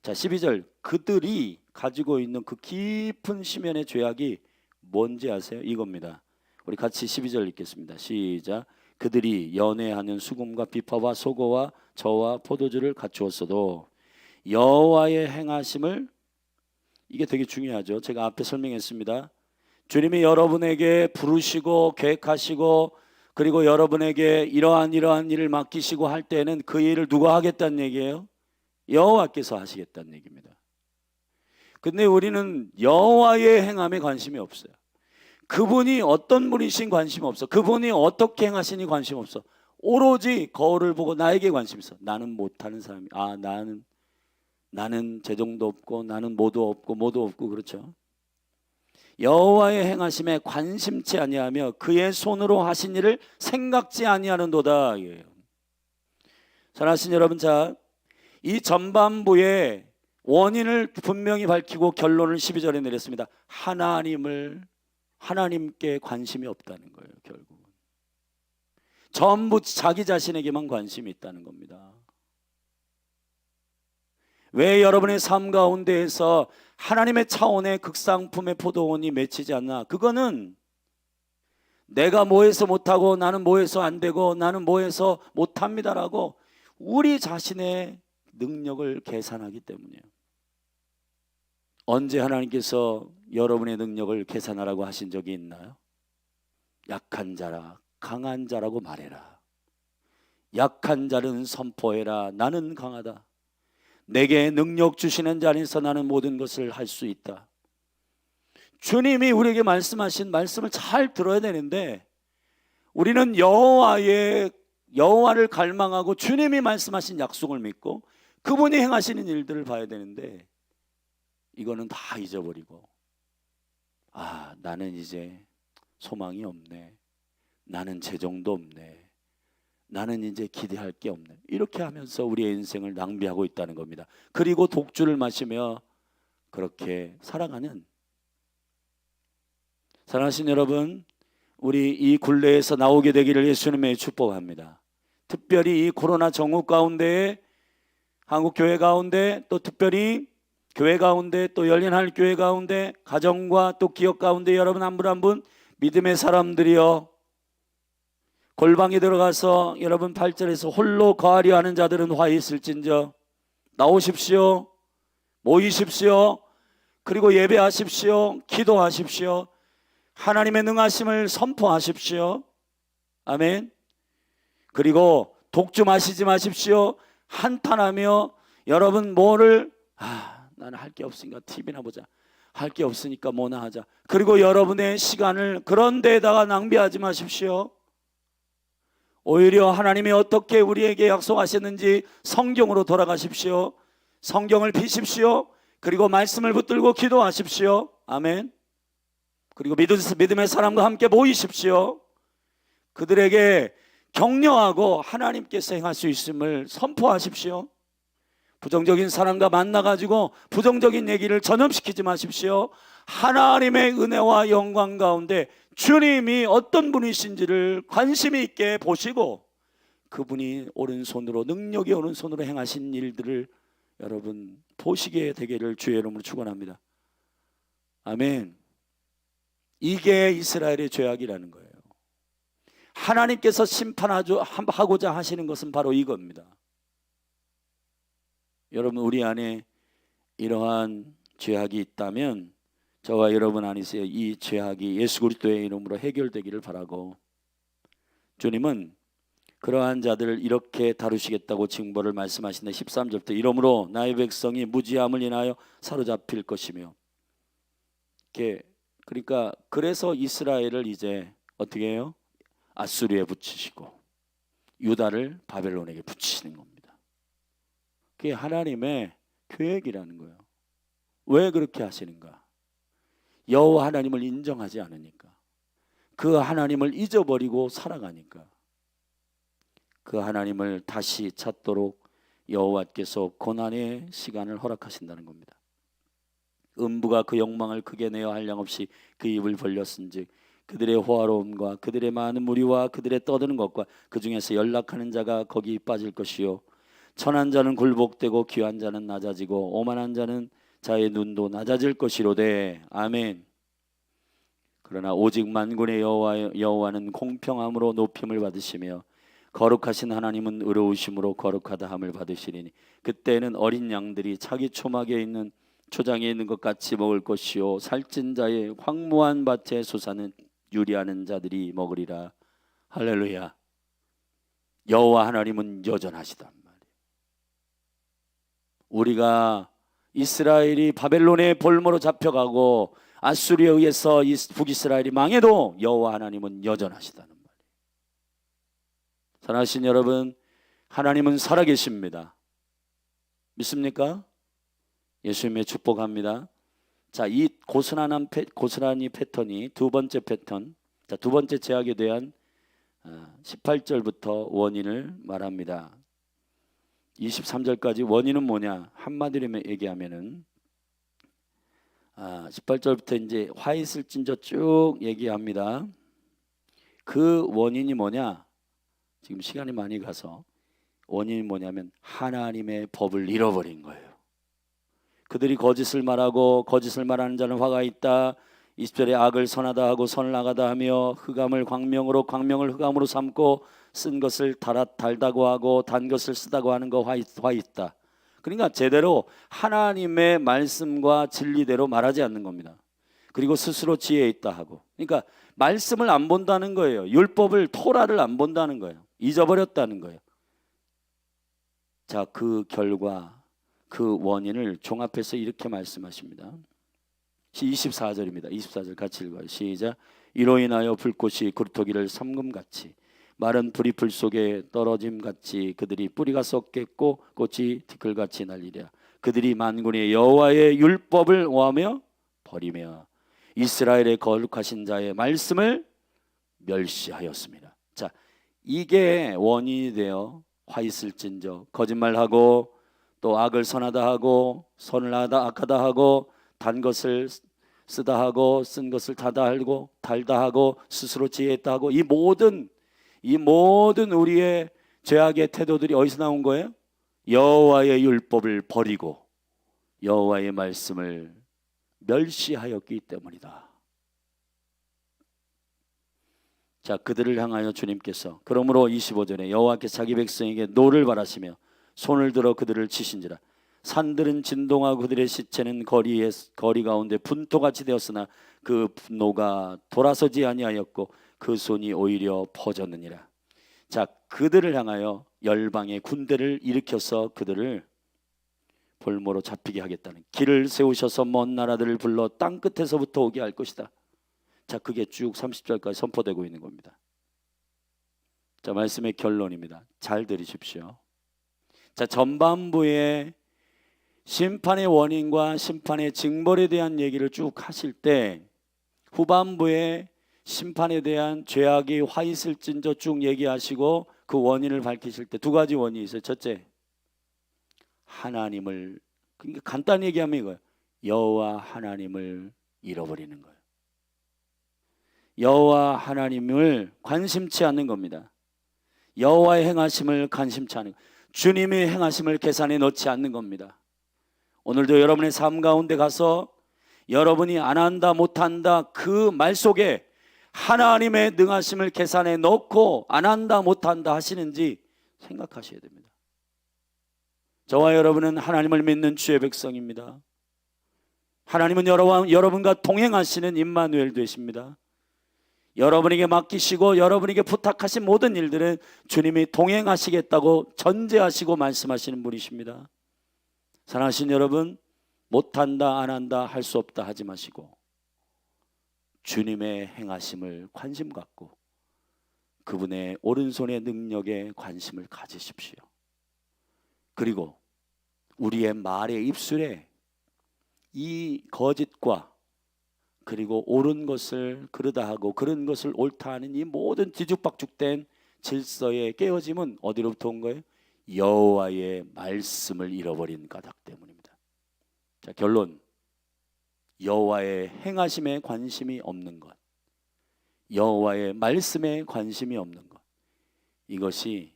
[SPEAKER 2] 자, 12절 그들이 가지고 있는 그 깊은 심연의 죄악이 뭔지 아세요? 이겁니다. 우리 같이 12절 읽겠습니다. 시작. 그들이 연애하는 수금과 비파와 소고와 저와 포도주를 갖추었어도 여호와의 행하심을, 이게 되게 중요하죠. 제가 앞에 설명했습니다. 주님이 여러분에게 부르시고 계획하시고 그리고 여러분에게 이러한 일을 맡기시고 할 때는 그 일을 누가 하겠다는 얘기예요? 여호와께서 하시겠다는 얘기입니다. 근데 우리는 여호와의 행함에 관심이 없어요. 그분이 어떤 분이신 관심 없어. 그분이 어떻게 행하시니 관심 없어. 오로지 거울을 보고 나에게 관심 있어. 나는 못하는 사람이, 나는 재정도 없고 나는 뭐도 없고 그렇죠. 여호와의 행하심에 관심치 아니하며 그의 손으로 하신 일을 생각지 아니하는도다. 사랑하신 여러분, 자, 이 전반부의 원인을 분명히 밝히고 결론을 12절에 내렸습니다. 하나님께 관심이 없다는 거예요. 결국은 전부 자기 자신에게만 관심이 있다는 겁니다. 왜 여러분의 삶 가운데에서 하나님의 차원의 극상품의 포도원이 맺히지 않나? 그거는 내가 뭐해서 못하고 나는 뭐해서 안 되고 나는 뭐해서 못합니다라고 우리 자신의 능력을 계산하기 때문이에요. 언제 하나님께서 여러분의 능력을 계산하라고 하신 적이 있나요? 약한 자라 강한 자라고 말해라. 약한 자는 선포해라. 나는 강하다. 내게 능력 주시는 자 안에서 나는 모든 것을 할 수 있다. 주님이 우리에게 말씀하신 말씀을 잘 들어야 되는데 우리는 여호와를 갈망하고 주님이 말씀하신 약속을 믿고 그분이 행하시는 일들을 봐야 되는데 이거는 다 잊어버리고 나는 이제 소망이 없네. 나는 재정도 없네. 나는 이제 기대할 게 없네. 이렇게 하면서 우리의 인생을 낭비하고 있다는 겁니다. 그리고 독주를 마시며 그렇게 살아가는, 사랑하신 여러분, 우리 이 굴레에서 나오게 되기를 예수님의 축복합니다. 특별히 이 코로나 정후 가운데에 한국교회 가운데, 또 특별히 교회 가운데, 또 열린 하늘교회 가운데, 가정과 또 기업 가운데 여러분 한 분 한 분 믿음의 사람들이여, 골방에 들어가서 여러분 8절에서 홀로 거하려 하는 자들은 화 있을진저 나오십시오, 모이십시오, 그리고 예배하십시오, 기도하십시오, 하나님의 능하심을 선포하십시오. 아멘. 그리고 독주 마시지 마십시오. 한탄하며 여러분 뭐를 나는 할 게 없으니까 TV나 보자, 할 게 없으니까 뭐나 하자. 그리고 여러분의 시간을 그런 데에다가 낭비하지 마십시오. 오히려 하나님이 어떻게 우리에게 약속하셨는지 성경으로 돌아가십시오. 성경을 피십시오. 그리고 말씀을 붙들고 기도하십시오. 아멘. 그리고 믿음의 사람과 함께 모이십시오. 그들에게 격려하고 하나님께서 행할 수 있음을 선포하십시오. 부정적인 사람과 만나가지고 부정적인 얘기를 전염시키지 마십시오. 하나님의 은혜와 영광 가운데 주님이 어떤 분이신지를 관심 있게 보시고 그분이 오른손으로, 능력이 오른손으로 행하신 일들을 여러분 보시게 되기를 주의 이름으로 축원합니다. 아멘. 이게 이스라엘의 죄악이라는 거예요. 하나님께서 심판하고자 하시는 것은 바로 이겁니다. 여러분, 우리 안에 이러한 죄악이 있다면 저와 여러분 안에서 이 죄악이 예수 그리스도의 이름으로 해결되기를 바라고, 주님은 그러한 자들을 이렇게 다루시겠다고 징벌을 말씀하신다. 13절부터 이러므로 나의 백성이 무지함을 인하여 사로잡힐 것이며, 그러니까 그래서 이스라엘을 이제 어떻게 해요? 아수리에 붙이시고 유다를 바벨론에게 붙이시는 겁니다. 그게 하나님의 계획이라는 거예요. 왜 그렇게 하시는가? 여호와 하나님을 인정하지 않으니까, 그 하나님을 잊어버리고 살아가니까, 그 하나님을 다시 찾도록 여호와께서 고난의 시간을 허락하신다는 겁니다. 음부가 그 욕망을 크게 내어 한량없이 그 입을 벌렸은즉 그들의 호화로움과 그들의 많은 무리와 그들의 떠드는 것과 그 중에서 연락하는 자가 거기 빠질 것이요, 천한 자는 굴복되고 귀한 자는 낮아지고 오만한 자는 자의 눈도 낮아질 것이로되. 아멘. 그러나 오직 만군의 여호와는 공평함으로 높임을 받으시며 거룩하신 하나님은 의로우심으로 거룩하다함을 받으시리니 그때는 어린 양들이 자기 초막에 있는 초장에 있는 것 같이 먹을 것이요, 살찐 자의 황무한 밭의 소사는 유리하는 자들이 먹으리라. 할렐루야. 여호와 하나님은 여전하시단 말이에요. 우리가 이스라엘이 바벨론의 볼모로 잡혀가고 아수리에 의해서 북이스라엘이 망해도 여호와 하나님은 여전하시다는 말이에요. 사랑하신 여러분, 하나님은 살아계십니다. 믿습니까? 예수님의 축복합니다. 자, 이 고스란히 패턴이 두 번째 패턴, 자, 두 번째 죄악에 대한 18절부터 원인을 말합니다. 23절까지 원인은 뭐냐? 한마디로 얘기하면은 18절부터 이제 화 있을진저 쭉 얘기합니다. 그 원인이 뭐냐? 지금 시간이 많이 가서 원인이 뭐냐면 하나님의 법을 잃어버린 거예요. 그들이 거짓을 말하고 거짓을 말하는 자는 화가 있다. 20절에 악을 선하다 하고 선을 나가다 하며 흑암을 광명으로 광명을 흑암으로 삼고 쓴 것을 달다고 하고 단 것을 쓰다고 하는 거 화 있다. 그러니까 제대로 하나님의 말씀과 진리대로 말하지 않는 겁니다. 그리고 스스로 지혜에 있다 하고, 그러니까 말씀을 안 본다는 거예요. 율법을, 토라를 안 본다는 거예요. 잊어버렸다는 거예요. 자, 그 결과, 그 원인을 종합해서 이렇게 말씀하십니다. 24절입니다. 24절 같이 읽어요. 시작. 이로 인하여 불꽃이 그루터기를 삼금같이, 마른 불이 불 속에 떨어짐같이 그들이 뿌리가 썩겠고 꽃이 티끌같이 날리랴. 그들이 만군의 여호와의 율법을 오하며 버리며 이스라엘의 거룩하신 자의 말씀을 멸시하였습니다. 자, 이게 원인이 되어 화 있을진저 거짓말하고 또 악을 선하다 하고 선을 악하다 하고 단 것을 쓰다 하고 쓴 것을 타다 하고 달다 하고 스스로 지혜했다 하고 이 모든 우리의 죄악의 태도들이 어디서 나온 거예요? 여호와의 율법을 버리고 여호와의 말씀을 멸시하였기 때문이다. 자, 그들을 향하여 주님께서 그러므로 25절에 여호와께서 자기 백성에게 노를 바라시며 손을 들어 그들을 치신지라. 산들은 진동하고 그들의 시체는 거리 가운데 분토같이 되었으나 그 분노가 돌아서지 아니하였고 그 손이 오히려 퍼졌느니라. 자, 그들을 향하여 열방의 군대를 일으켜서 그들을 볼모로 잡히게 하겠다는, 길을 세우셔서 먼 나라들을 불러 땅 끝에서부터 오게 할 것이다. 자, 그게 쭉 30절까지 선포되고 있는 겁니다. 자, 말씀의 결론입니다. 잘 들으십시오. 자, 전반부에 심판의 원인과 심판의 징벌에 대한 얘기를 쭉 하실 때 후반부에 심판에 대한 죄악이 화 있을진저 쭉 얘기하시고 그 원인을 밝히실 때 두 가지 원인이 있어요. 첫째, 하나님을, 그러니까 간단히 얘기하면 이거예요. 여호와 하나님을 잃어버리는 거예요. 여호와 하나님을 관심치 않는 겁니다. 여호와의 행하심을 관심치 않는, 주님의 행하심을 계산에 넣지 않는 겁니다. 오늘도 여러분의 삶 가운데 가서 여러분이 안 한다 못한다 그 말 속에 하나님의 능하심을 계산에 넣고 안 한다 못한다 하시는지 생각하셔야 됩니다. 저와 여러분은 하나님을 믿는 주의 백성입니다. 하나님은 여러분과 동행하시는 임마누엘 되십니다. 여러분에게 맡기시고 여러분에게 부탁하신 모든 일들은 주님이 동행하시겠다고 전제하시고 말씀하시는 분이십니다. 사랑하신 여러분, 못한다 안 한다 할 수 없다 하지 마시고 주님의 행하심을 관심 갖고 그분의 오른손의 능력에 관심을 가지십시오. 그리고 우리의 말의 입술에 이 거짓과 그리고 옳은 것을 그르다 하고 그런 것을 옳다 하는 이 모든 뒤죽박죽된 질서의 깨어짐은 어디로부터 온 거예요? 여호와의 말씀을 잃어버린 까닭 때문입니다. 자, 결론, 여호와의 행하심에 관심이 없는 것, 여호와의 말씀에 관심이 없는 것, 이것이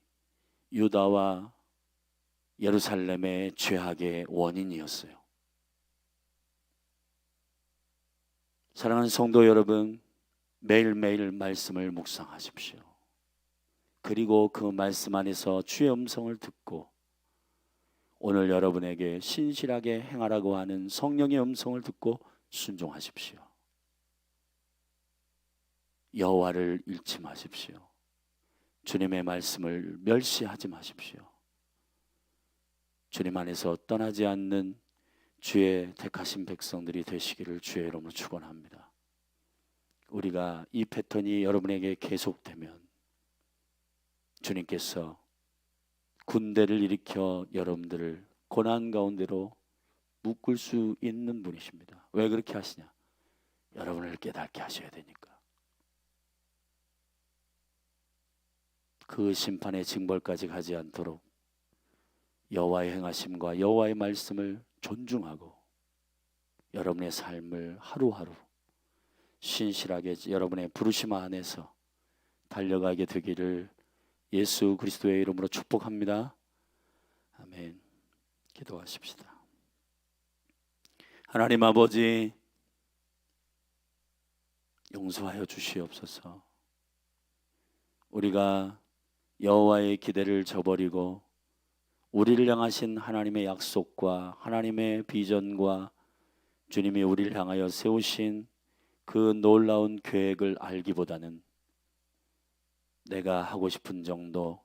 [SPEAKER 2] 유다와 예루살렘의 죄악의 원인이었어요. 사랑하는 성도 여러분, 매일매일 말씀을 묵상하십시오. 그리고 그 말씀 안에서 주의 음성을 듣고 오늘 여러분에게 신실하게 행하라고 하는 성령의 음성을 듣고 순종하십시오. 여호와를 잃지 마십시오. 주님의 말씀을 멸시하지 마십시오. 주님 안에서 떠나지 않는 주의 택하신 백성들이 되시기를 주의 이름으로 축원합니다. 우리가 이 패턴이 여러분에게 계속되면 주님께서 군대를 일으켜 여러분들을 고난 가운데로 묶을 수 있는 분이십니다. 왜 그렇게 하시냐? 여러분을 깨닫게 하셔야 되니까. 그 심판의 징벌까지 가지 않도록 여호와의 행하심과 여호와의 말씀을 존중하고 여러분의 삶을 하루하루 신실하게 여러분의 부르심 안에서 달려가게 되기를 예수 그리스도의 이름으로 축복합니다. 아멘. 기도하십시다. 하나님 아버지, 용서하여 주시옵소서. 우리가 여호와의 기대를 저버리고 우리를 향하신 하나님의 약속과 하나님의 비전과 주님이 우리를 향하여 세우신 그 놀라운 계획을 알기보다는 내가 하고 싶은 정도,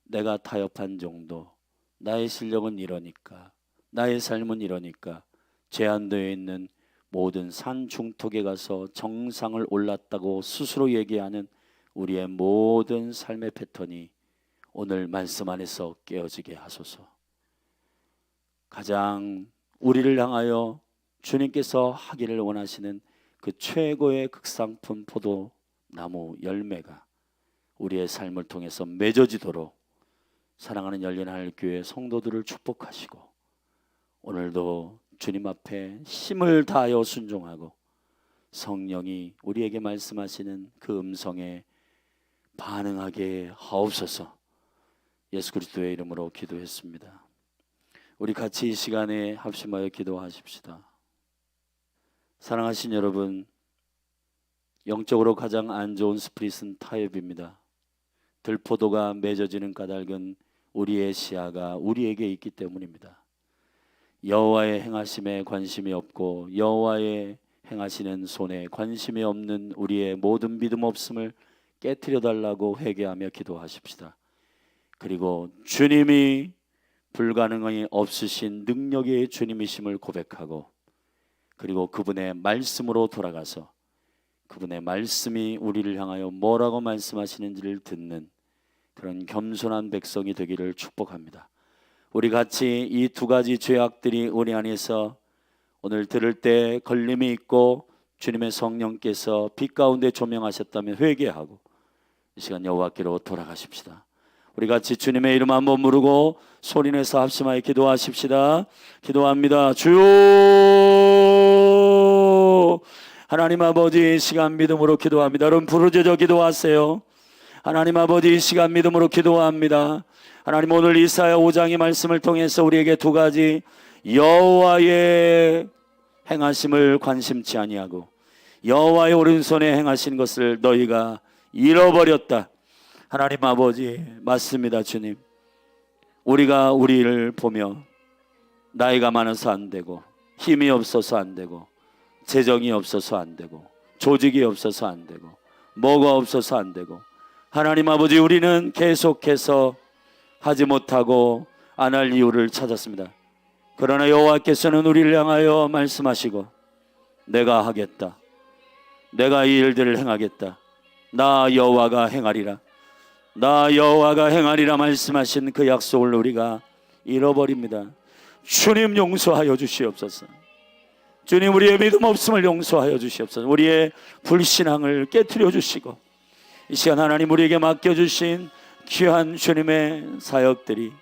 [SPEAKER 2] 내가 타협한 정도, 나의 실력은 이러니까, 나의 삶은 이러니까 제한되어 있는 모든 산 중턱에 가서 정상을 올랐다고 스스로 얘기하는 우리의 모든 삶의 패턴이 오늘 말씀 안에서 깨어지게 하소서. 가장 우리를 향하여 주님께서 하기를 원하시는 그 최고의 극상품 포도나무 열매가 우리의 삶을 통해서 맺어지도록 사랑하는 열린하늘교회 성도들을 축복하시고, 오늘도 주님 앞에 힘을 다하여 순종하고 성령이 우리에게 말씀하시는 그 음성에 반응하게 하옵소서. 예수 그리스도의 이름으로 기도했습니다. 우리 같이 이 시간에 합심하여 기도하십시다. 사랑하신 여러분, 영적으로 가장 안 좋은 스피릿은 타협입니다. 들포도가 맺어지는 까닭은 우리의 시야가 우리에게 있기 때문입니다. 여호와의 행하심에 관심이 없고 여호와의 행하시는 손에 관심이 없는 우리의 모든 믿음 없음을 깨트려 달라고 회개하며 기도하십시다. 그리고 주님이 불가능이 없으신 능력의 주님이심을 고백하고, 그리고 그분의 말씀으로 돌아가서 그분의 말씀이 우리를 향하여 뭐라고 말씀하시는지를 듣는 그런 겸손한 백성이 되기를 축복합니다. 우리 같이 이 두 가지 죄악들이 우리 안에서 오늘 들을 때 걸림이 있고 주님의 성령께서 빛 가운데 조명하셨다면 회개하고 이 시간 여호와께로 돌아가십시다. 우리 같이 주님의 이름 한번 부르고 소리내서 합심하여 기도하십시다. 기도합니다. 주여, 하나님 아버지, 이 시간 믿음으로 기도합니다. 여러분 부르짖어 기도하세요. 하나님 아버지, 이 시간 믿음으로 기도합니다. 하나님, 오늘 이사야 5장의 말씀을 통해서 우리에게 두 가지 여호와의 행하심을 관심치 아니하고 여호와의 오른손에 행하신 것을 너희가 잃어버렸다. 하나님 아버지, 맞습니다. 주님, 우리가 우리를 보며 나이가 많아서 안 되고 힘이 없어서 안 되고 재정이 없어서 안 되고 조직이 없어서 안 되고 뭐가 없어서 안 되고, 하나님 아버지, 우리는 계속해서 하지 못하고 안 할 이유를 찾았습니다. 그러나 여호와께서는 우리를 향하여 말씀하시고 내가 하겠다, 내가 이 일들을 행하겠다, 나 여호와가 행하리라, 나 여호와가 행하리라 말씀하신 그 약속을 우리가 잃어버립니다. 주님 용서하여 주시옵소서. 주님, 우리의 믿음 없음을 용서하여 주시옵소서. 우리의 불신앙을 깨트려 주시고 이 시간 하나님 우리에게 맡겨주신 귀한 주님의 사역들이,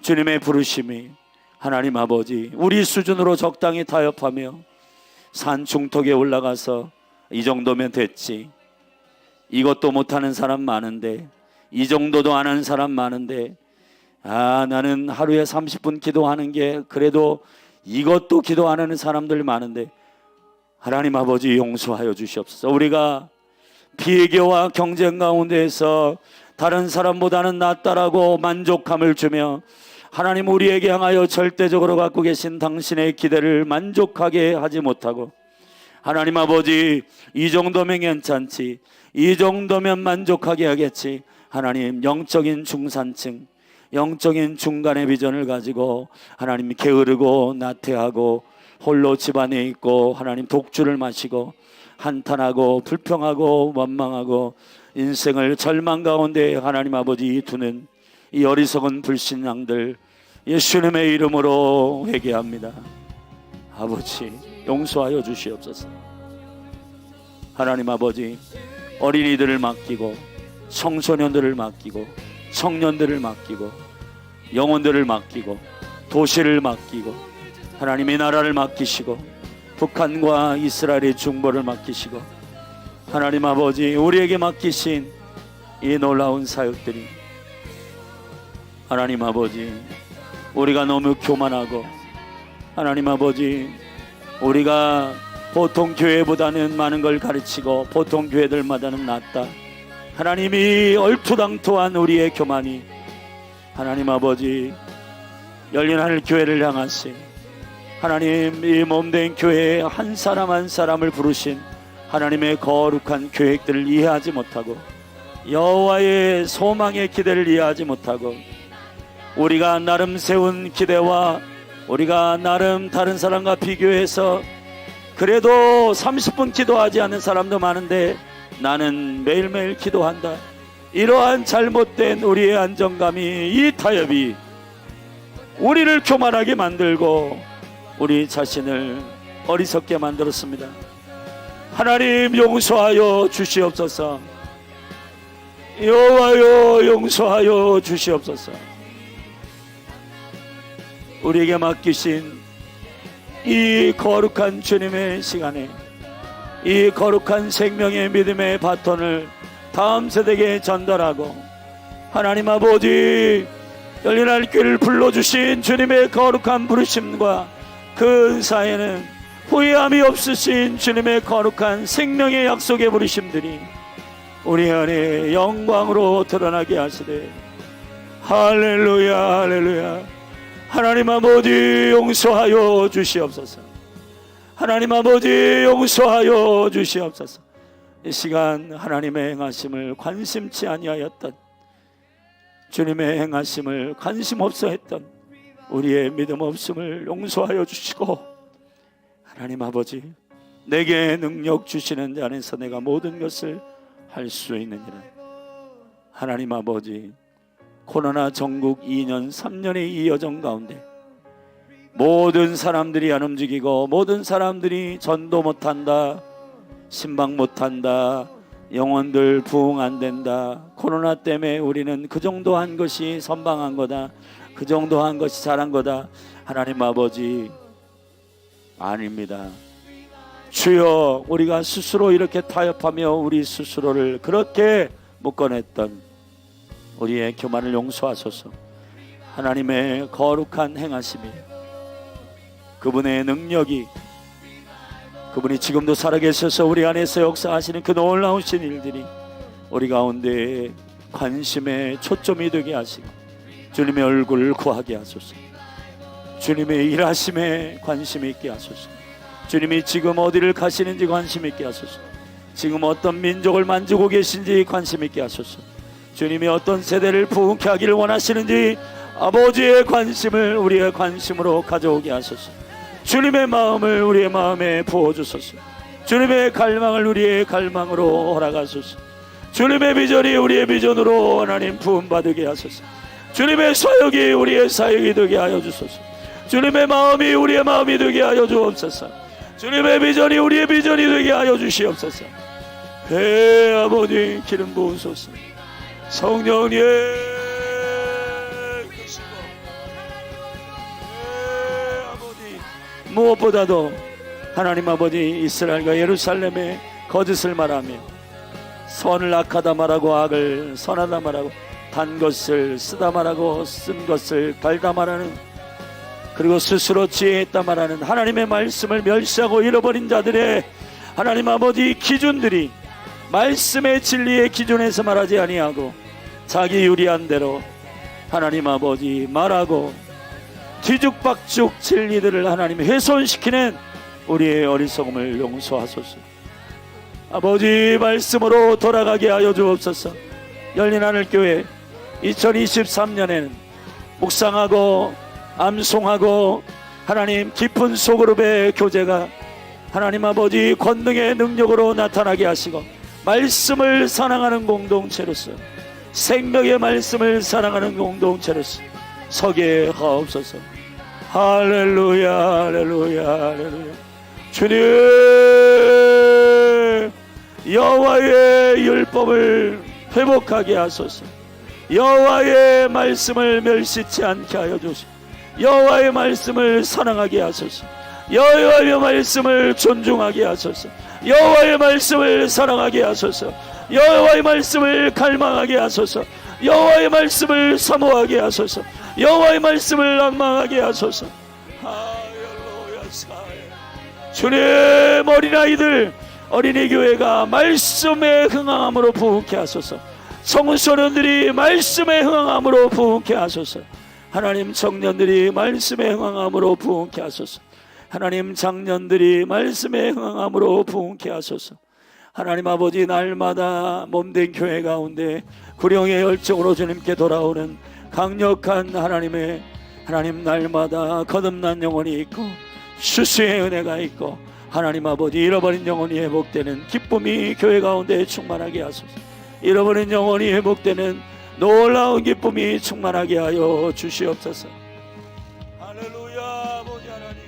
[SPEAKER 2] 주님의 부르심이 하나님 아버지 우리 수준으로 적당히 타협하며 산 중턱에 올라가서 이 정도면 됐지, 이것도 못하는 사람 많은데, 이 정도도 안 하는 사람 많은데, 나는 하루에 30분 기도하는 게 그래도 이것도 기도 안 하는 사람들 많은데, 하나님 아버지 용서하여 주시옵소서. 우리가 비교와 경쟁 가운데에서 다른 사람보다는 낫다라고 만족함을 주며 하나님 우리에게 향하여 절대적으로 갖고 계신 당신의 기대를 만족하게 하지 못하고, 하나님 아버지 이 정도면 괜찮지, 이 정도면 만족하게 하겠지, 하나님 영적인 중산층, 영적인 중간의 비전을 가지고 하나님 게으르고 나태하고 홀로 집안에 있고 하나님 독주를 마시고 한탄하고 불평하고 원망하고 인생을 절망 가운데 하나님 아버지 두는 이 어리석은 불신앙들 예수님의 이름으로 회개합니다. 아버지 용서하여 주시옵소서. 하나님 아버지, 어린이들을 맡기고 청소년들을 맡기고 청년들을 맡기고 영혼들을 맡기고 도시를 맡기고 하나님의 나라를 맡기시고 북한과 이스라엘의 중보를 맡기시고 하나님 아버지 우리에게 맡기신 이 놀라운 사역들이, 하나님 아버지 우리가 너무 교만하고 하나님 아버지 우리가 보통 교회보다는 많은 걸 가르치고 보통 교회들마다는 낫다, 하나님이 얼토당토한 우리의 교만이 하나님 아버지 열린 하늘 교회를 향하신 하나님, 이 몸된 교회에 한 사람 한 사람을 부르신 하나님의 거룩한 계획들을 이해하지 못하고 여호와의 소망의 기대를 이해하지 못하고 우리가 나름 세운 기대와 우리가 나름 다른 사람과 비교해서 그래도 30분 기도하지 않는 사람도 많은데 나는 매일매일 기도한다, 이러한 잘못된 우리의 안정감이, 이 타협이 우리를 교만하게 만들고 우리 자신을 어리석게 만들었습니다. 하나님 용서하여 주시옵소서. 여호와여 용서하여 주시옵소서. 우리에게 맡기신 이 거룩한 주님의 시간에 이 거룩한 생명의 믿음의 바톤을 다음 세대에게 전달하고 하나님 아버지 열린 하늘 교회를 불러주신 주님의 거룩한 부르심과 그 은사에는 후회함이 없으신 주님의 거룩한 생명의 약속의 부르심들이 우리 안에 영광으로 드러나게 하시되 할렐루야 할렐루야. 하나님 아버지 용서하여 주시옵소서. 하나님 아버지 용서하여 주시옵소서. 이 시간 하나님의 행하심을 관심치 아니하였던, 주님의 행하심을 관심 없어 했던 우리의 믿음 없음을 용서하여 주시고, 하나님 아버지 내게 능력 주시는 자 안에서 내가 모든 것을 할 수 있느니라. 하나님 아버지 코로나 전국 2년 3년의 이 여정 가운데 모든 사람들이 안 움직이고 모든 사람들이 전도 못한다, 신방 못한다, 영혼들 부흥 안 된다, 코로나 때문에 우리는 그 정도 한 것이 선방한 거다, 그 정도 한 것이 잘한 거다. 하나님 아버지 아닙니다. 주여, 우리가 스스로 이렇게 타협하며 우리 스스로를 그렇게 묶어냈던 우리의 교만을 용서하소서. 하나님의 거룩한 행하심이, 그분의 능력이, 그분이 지금도 살아계셔서 우리 안에서 역사하시는 그 놀라우신 일들이 우리 가운데 관심의 초점이 되게 하시고 주님의 얼굴을 구하게 하소서. 주님의 일하심에 관심 있게 하소서. 주님이 지금 어디를 가시는지 관심 있게 하소서. 지금 어떤 민족을 만지고 계신지 관심 있게 하소서. 주님이 어떤 세대를 부흥케 하기를 원하시는지 아버지의 관심을 우리의 관심으로 가져오게 하소서. 주님의 마음을 우리의 마음에 부어주소서. 주님의 갈망을 우리의 갈망으로 허락하소서. 주님의 비전이 우리의 비전으로 하나님 부음받게 하소서. 주님의 사역이 우리의 사역이 되게 하여 주소서. 주님의 마음이 우리의 마음이 되게 하여 주옵소서. 주님의 비전이 우리의 비전이 되게 하여 주시옵소서. 아버지 기름 부으소서. 성령님 아버지, 무엇보다도 하나님 아버지 이스라엘과 예루살렘의 거짓을 말하며 선을 악하다 말하고 악을 선하다 말하고 단 것을 쓰다 말하고 쓴 것을 달다 말하는, 그리고 스스로 지혜했다 말하는 하나님의 말씀을 멸시하고 잃어버린 자들의 하나님 아버지 기준들이 말씀의 진리의 기준에서 말하지 아니하고 자기 유리한 대로 하나님 아버지 말하고 뒤죽박죽 진리들을 하나님 훼손시키는 우리의 어리석음을 용서하소서. 아버지 말씀으로 돌아가게 하여 주옵소서. 열린 하늘 교회 2023년에는 묵상하고 암송하고 하나님 깊은 소그룹의 교제가 하나님 아버지 권능의 능력으로 나타나게 하시고 말씀을 사랑하는 공동체로서, 생명의 말씀을 사랑하는 공동체로서 서게 하옵소서. 할렐루야 할렐루야 할렐루야. 주님 여호와의 율법을 회복하게 하소서. 여호와의 말씀을 멸시치 않게 하여 주시고 여호와의 말씀을 사랑하게 하소서. 여호와의 말씀을 존중하게 하소서. 여호와의 말씀을 사랑하게 하소서. 여호와의 말씀을 갈망하게 하소서. 여호와의 말씀을 사모하게 하소서. 여호와의 말씀을 낭망하게 하소서. 주님, 어린아이들 어린이 교회가 말씀에 흥함으로 부흥케 하소서. 청소년들이 말씀에 흥함으로 부흥케 하소서. 하나님 청년들이 말씀에 흥함으로 부흥케 하소서. 하나님 장년들이 말씀에 흥함으로 부흥케 하소서. 하나님 아버지 날마다 몸된 교회 가운데 구령의 열정으로 주님께 돌아오는 강력한 하나님 날마다 거듭난 영혼이 있고 수수의 은혜가 있고 하나님 아버지 잃어버린 영혼이 회복되는 기쁨이 교회 가운데 충만하게 하소서. 잃어버린 영혼이 회복되는 놀라운 기쁨이 충만하게 하여 주시옵소서. 할렐루야. 아버지 하나님,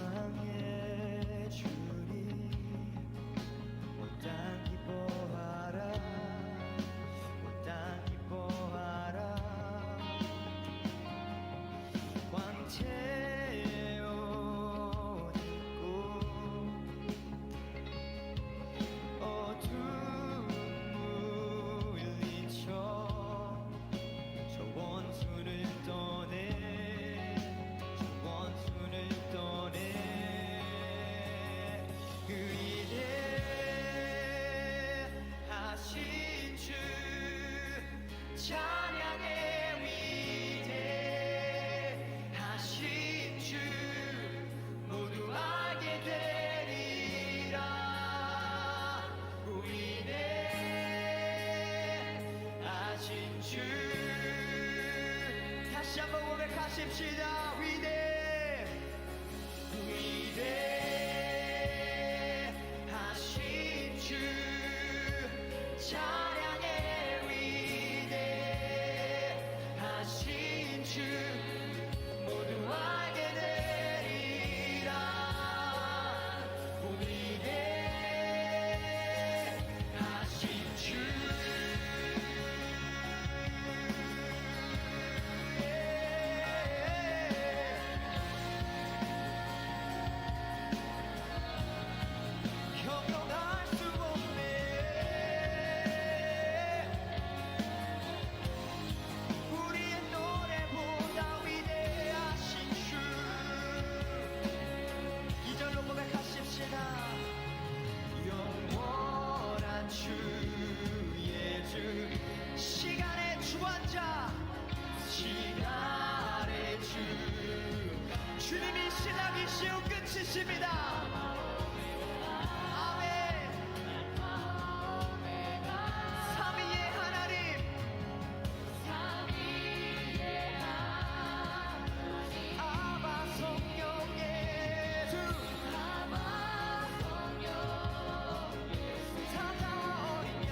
[SPEAKER 1] 영광의 주님 땅 기뻐하라 땅 기뻐하라 광채에 옷 입고 어두운 물리쳐 저 원수를 떠내 저 원수를 떠내 의뢰하신 주 찬양의 위대하신 주 모두 알게 되리라 위대하신 주 다시 한번 고백하십시다. 위대하신 주 찬양의 위대하신 주 모두 알게 되리라 위대하신 주 형용할 수 없네 우리의 노래보다 위대하신 주 2절로 고백하십시다. 영원한 주의 주 시간의 주관자 시간의 주 주님이 시작이시오 끝이십니다. 아멘. 삼위의 하나님 아바 성령의 주 사자와 어린 양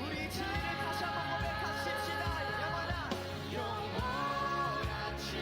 [SPEAKER 1] 우리 진리를 다시 한번 고백하십시다. 영원한 주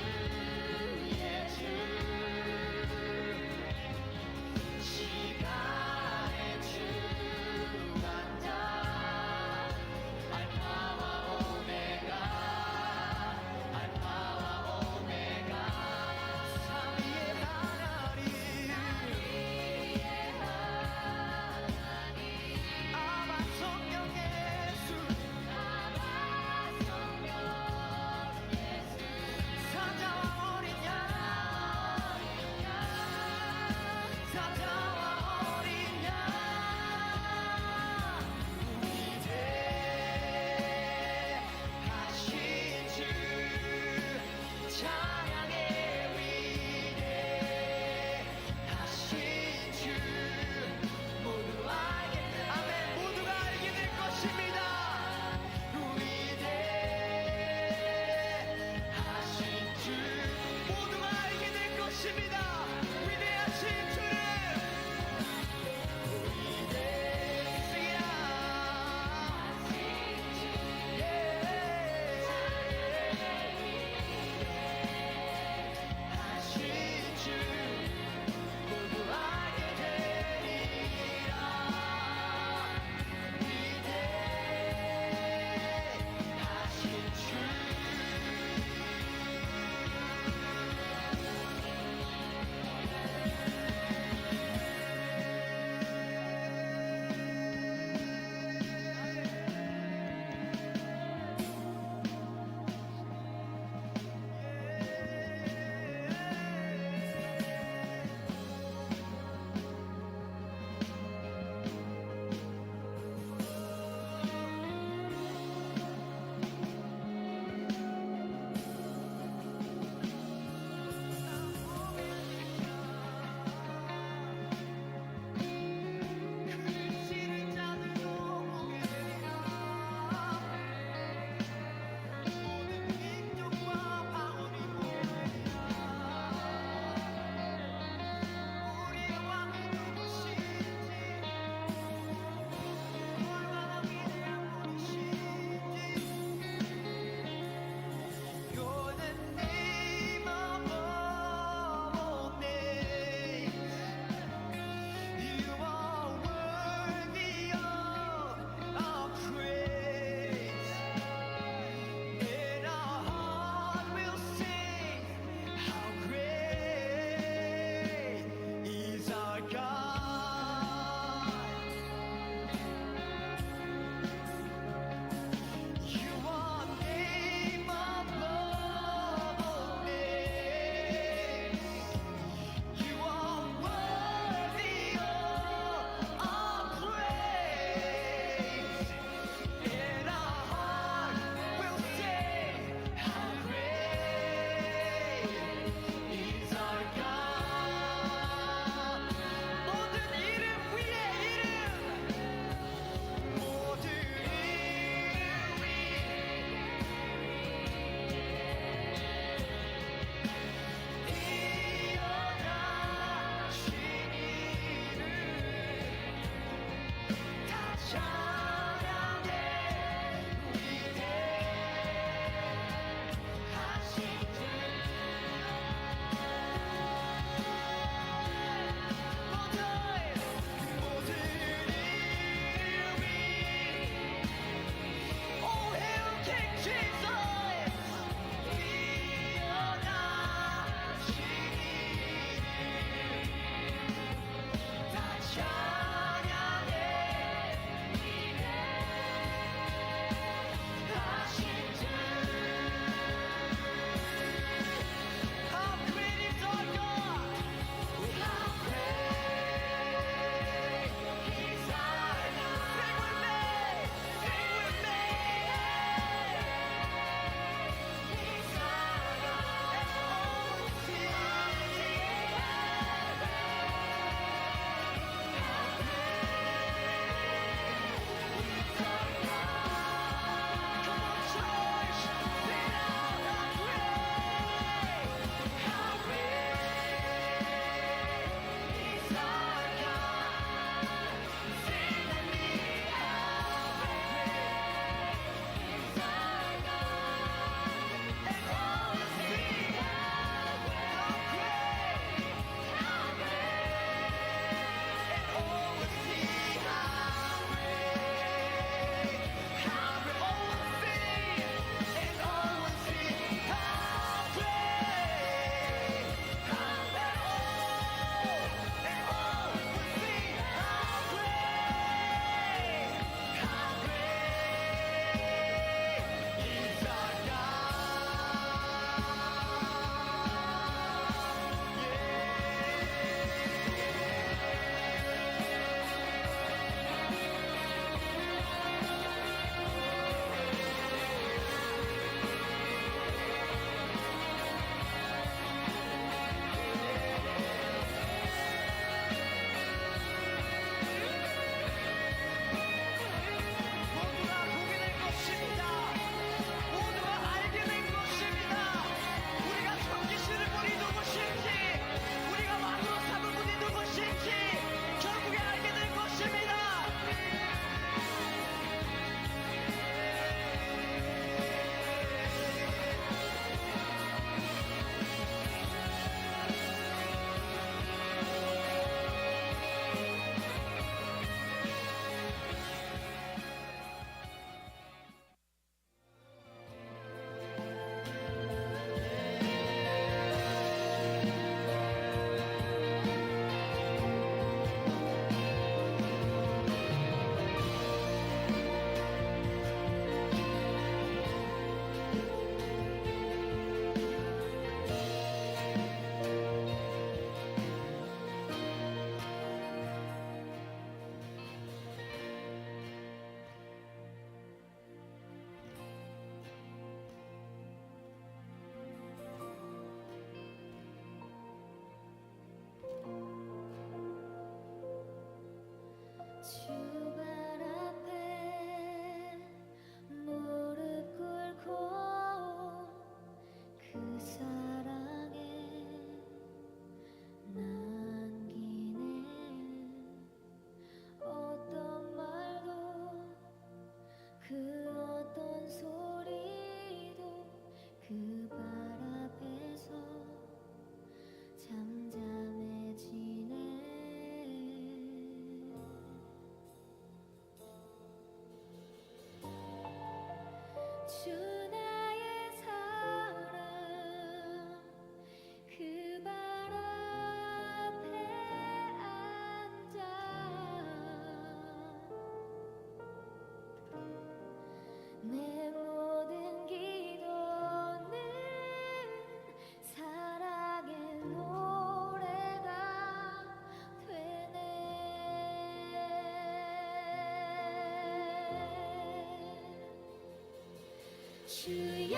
[SPEAKER 4] 주의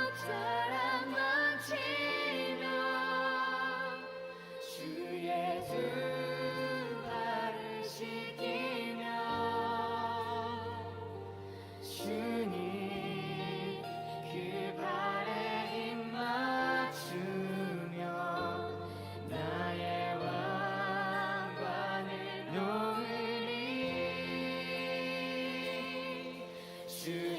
[SPEAKER 4] 옷자락 만지며 주의 두 발을 씻기며 주님 그 발에 입 맞추며 나의 왕관을 놓으니 주의